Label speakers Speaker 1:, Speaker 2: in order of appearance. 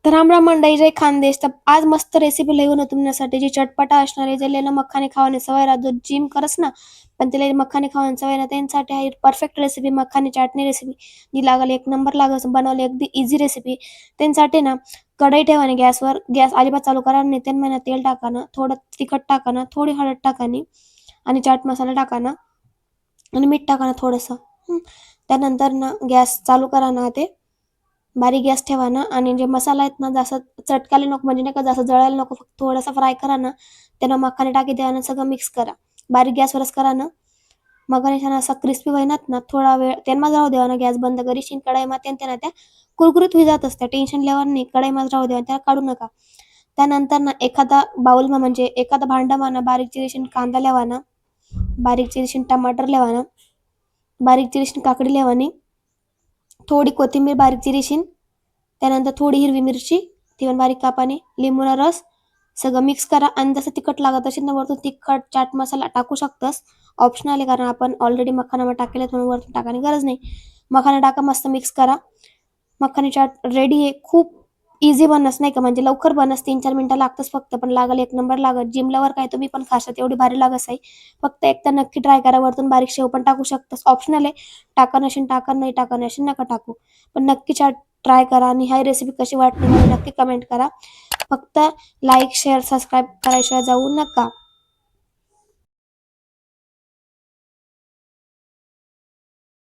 Speaker 1: तर राम राम मंडळी, जय खानदेश. तर आज मस्त रेसिपी लिहून तुमच्यासाठी जी चटपटा असणार आहे, ज्याला मखाने खावाने सवय राहतो, जिम करस ना पण त्याला मखाने खावाने सवय ना त्यांच्यासाठी आहे परफेक्ट रेसिपी मखाने चाटणी रेसिपी. जी लागल एक नंबर लागल, बनवली अगदी इझी रेसिपी. त्यांच्यासाठी ना कढई ठेवाने गॅसवर, गॅस अजिबात चालू करा नाही. त्यांना तेल टाकाना, थोडं तिखट टाकाना, थोडी हळद टाकानी आणि चाट मसाला टाकाना आणि मीठ टाकाना थोडंसं. त्यानंतर ना गॅस चालू करा ना, ते बारीक गॅस ठेवा ना आणि जे मसाला आहेत ना जास्त चटकाले नको, म्हणजे नाही का जास्त जळायला नको, फक्त थोडासा फ्राय करा ना. त्यांना मखाने टाकी द्या आणि सगळं मिक्स करा. बारीक गॅसवरच करा ना. मखाने छान असा क्रिस्पी होईनात ना, थोडा वेळ त्यांना राहू द्यावा ना. गॅस बंद करीशीन कढई माते त्यांना त्या कुरकुरीत होई जात असत्या. टेन्शन लेवर नाही, कढई मध्ये राहू द्यावा, त्या काढू नका. त्यानंतर ना एखादा बाउल म्हणजे एखादा भांडा म्हणा, बारीक चिरीशीन कांदा लेवा ना, बारीक चिरीशीन टमाटर लेवा ना, बारीक चिरीशीन काकडी लेवानी, थोडी कोथिंबीर बारीक चिरीशीन, त्यानंतर थोडी हिरवी मिरची ती पण बारीक कापाने, लिंबूचा रस, सगळं मिक्स करा. आणि जसं तिखट लागत असेल ना वरतून तिखट चाट मसाला टाकू शकतस, ऑप्शनल आहे, कारण आपण ऑलरेडी मखानामध्ये टाकलेलं म्हणून वरतून टाकायची गरज नाही. मखाना टाका, मस्त मिक्स करा. मखानी चाट रेडी आहे. खूप इझी बनस नाही का, म्हणजे लवकर बनस, 3-4 मिनिटं लागतच फक्त, पण लागल एक नंबर लागत. जिमलावर काय तुम्ही पण खाशात, एवढी भारी लागत आहे. फक्त एकदा नक्की ट्राय करा. वरतून बारीक शेव पण टाकू शकतस, ऑप्शनल आहे. टाका नशीन टाका, नाही टाका नशीन नका टाकू, पण नक्की चाट ट्राय करा. आणि ही रेसिपी कशी वाटली मला नक्की कमेंट करा. फक्त लाईक शेअर सबस्क्राईब करायशिवाय जाऊ नका.